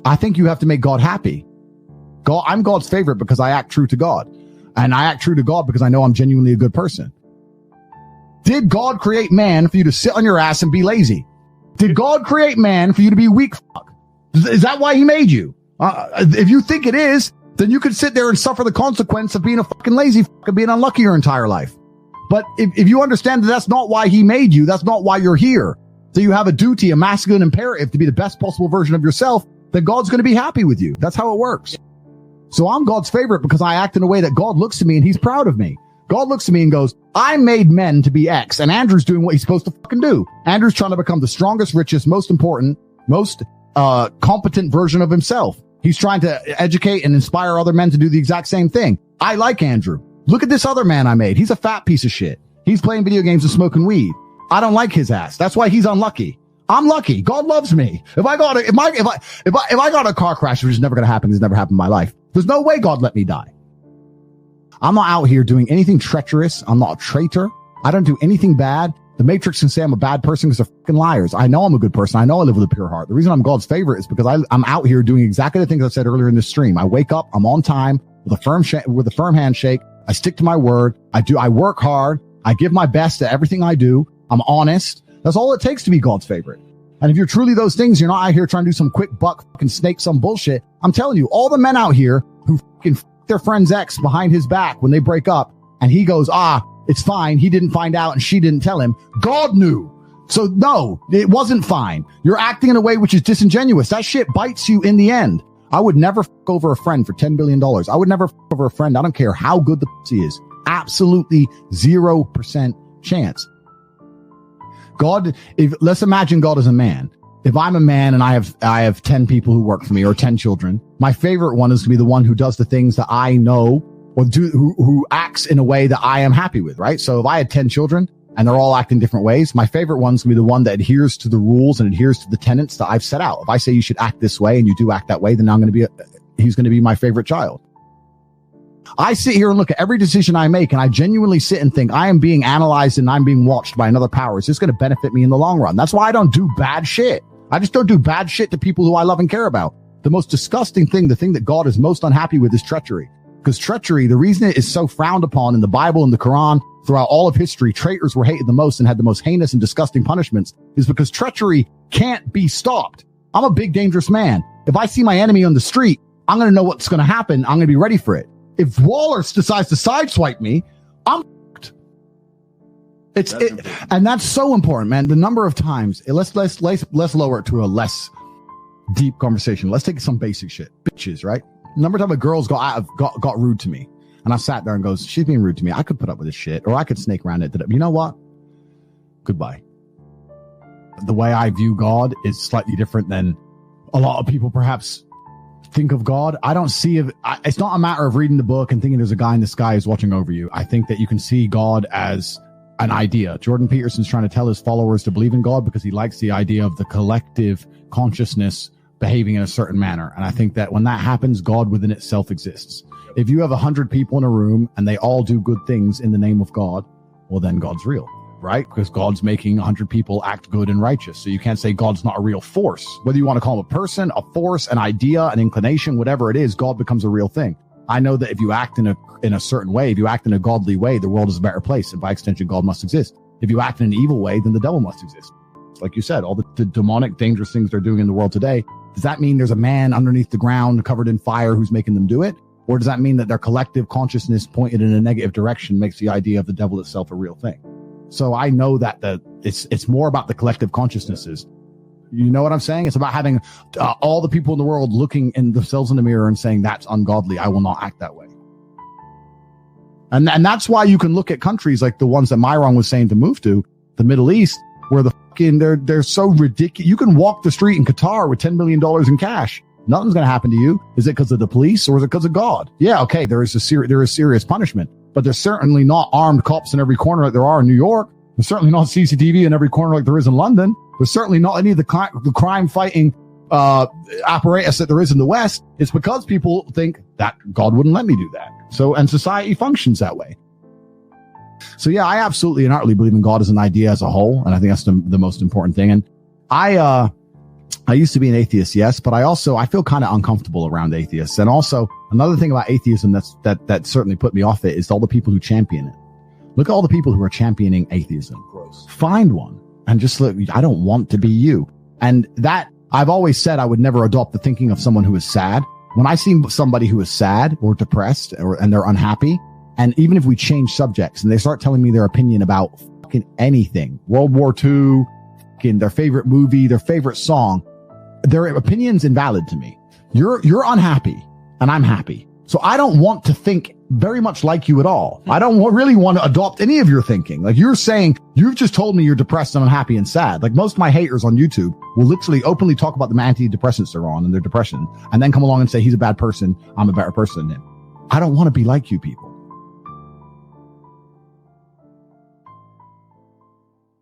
I think you have to make God happy. I'm God's favorite because I act true to God. And I act true to God because I know I'm genuinely a good person. Did God create man for you to sit on your ass and be lazy? Did God create man for you to be weak? Is that why he made you? If you think it is, then you could sit there and suffer the consequence of being a fucking lazy fuck and being unlucky your entire life. But if you understand that that's not why he made you, that's not why you're here. So you have a duty, a masculine imperative to be the best possible version of yourself, then God's going to be happy with you. That's how it works. So I'm God's favorite because I act in a way that God looks at me and he's proud of me. God looks at me and goes, I made men to be X, and Andrew's doing what he's supposed to fucking do. Andrew's trying to become the strongest, richest, most important, most competent version of himself. He's trying to educate and inspire other men to do the exact same thing. I like Andrew. Look at this other man I made. He's a fat piece of shit. He's playing video games and smoking weed. I don't like his ass. That's why he's unlucky. I'm lucky. God loves me. If I got a car crash, which is never going to happen, it's never happened in my life. There's no way God let me die. I'm not out here doing anything treacherous. I'm not a traitor. I don't do anything bad. The Matrix can say I'm a bad person because they're fucking liars. I know I'm a good person. I know I live with a pure heart. The reason I'm God's favorite is because I'm out here doing exactly the things I said earlier in this stream. I wake up, I'm on time with a firm handshake. I stick to my word. I work hard. I give my best at everything I do. I'm honest. That's all it takes to be God's favorite. And if you're truly those things, you're not out here trying to do some quick buck fucking snake some bullshit. I'm telling you, all the men out here who fucking their friend's ex behind his back when they break up and he goes, it's fine. He didn't find out and she didn't tell him. God knew. So no, it wasn't fine. You're acting in a way which is disingenuous. That shit bites you in the end. I would never fuck over a friend for $10 billion. I would never fuck over a friend. I don't care how good the pussy is. Absolutely 0% chance. Let's imagine God is a man. If I'm a man and I have 10 people who work for me or 10 children, my favorite one is to be the one who does the things that I know or who acts in a way that I am happy with, right? So if I had 10 children and they're all acting different ways, my favorite one's gonna be the one that adheres to the rules and adheres to the tenets that I've set out. If I say you should act this way and you do act that way, then he's gonna be my favorite child. I sit here and look at every decision I make and I genuinely sit and think I am being analyzed and I'm being watched by another power. Is this going to benefit me in the long run? That's why I don't do bad shit. I just don't do bad shit to people who I love and care about. The most disgusting thing, the thing that God is most unhappy with is treachery. Because treachery, the reason it is so frowned upon in the Bible and the Quran throughout all of history, traitors were hated the most and had the most heinous and disgusting punishments is because treachery can't be stopped. I'm a big, dangerous man. If I see my enemy on the street, I'm going to know what's going to happen. I'm going to be ready for it. If Waller decides to sideswipe me, I'm f***ed. And that's so important, man. The number of times, let's lower it to a less deep conversation. Let's take some basic shit. Bitches, right? The number of times a girl's got rude to me. And I sat there and goes, she's being rude to me. I could put up with this shit, or I could snake around it. You know what? Goodbye. The way I view God is slightly different than a lot of people perhaps think of God. I don't see it's not a matter of reading the book and thinking there's a guy in the sky who's watching over you. I think that you can see God as an idea. Jordan Peterson's trying to tell his followers to believe in God because he likes the idea of the collective consciousness behaving in a certain manner. And I think that when that happens, God within itself exists. If you have 100 people in a room and they all do good things in the name of God, well, then God's real. Right? Because God's making 100 people act good and righteous. So you can't say God's not a real force. Whether you want to call him a person, a force, an idea, an inclination, whatever it is, God becomes a real thing. I know that if you act in a certain way, if you act in a godly way, the world is a better place. And by extension, God must exist. If you act in an evil way, then the devil must exist. Like you said, all the demonic, dangerous things they're doing in the world today, does that mean there's a man underneath the ground covered in fire who's making them do it? Or does that mean that their collective consciousness pointed in a negative direction makes the idea of the devil itself a real thing? So I know that it's more about the collective consciousnesses. You know what I'm saying? It's about having all the people in the world looking in themselves in the mirror and saying, that's ungodly. I will not act that way. And that's why you can look at countries like the ones that Myron was saying to move to, the Middle East, where they're so ridiculous. You can walk the street in Qatar with $10 million in cash. Nothing's going to happen to you. Is it because of the police or is it because of God? Yeah, okay, there is serious punishment. But there's certainly not armed cops in every corner like there are in New York. There's certainly not CCTV in every corner like there is in London. There's certainly not any of the crime fighting apparatus that there is in the West. It's because people think that God wouldn't let me do that. So, and society functions that way. So yeah, I absolutely and utterly believe in God as an idea as a whole. And I think that's the most important thing. And I used to be an atheist, yes, but I feel kind of uncomfortable around atheists. And also another thing about atheism that certainly put me off it is all the people who champion it. Look at all the people who are championing atheism. Gross. Find one and just look, I don't want to be you. And that I've always said I would never adopt the thinking of someone who is sad. When I see somebody who is sad or depressed and they're unhappy, and even if we change subjects and they start telling me their opinion about fucking anything, World War II, fucking their favorite movie, their favorite song, their opinion's invalid to me. You're unhappy and I'm happy. So I don't want to think very much like you at all. I don't really want to adopt any of your thinking. Like you're saying, you've just told me you're depressed and unhappy and sad. Like most of my haters on YouTube will literally openly talk about the antidepressants they're on and their depression and then come along and say he's a bad person. I'm a better person than him. I don't want to be like you people.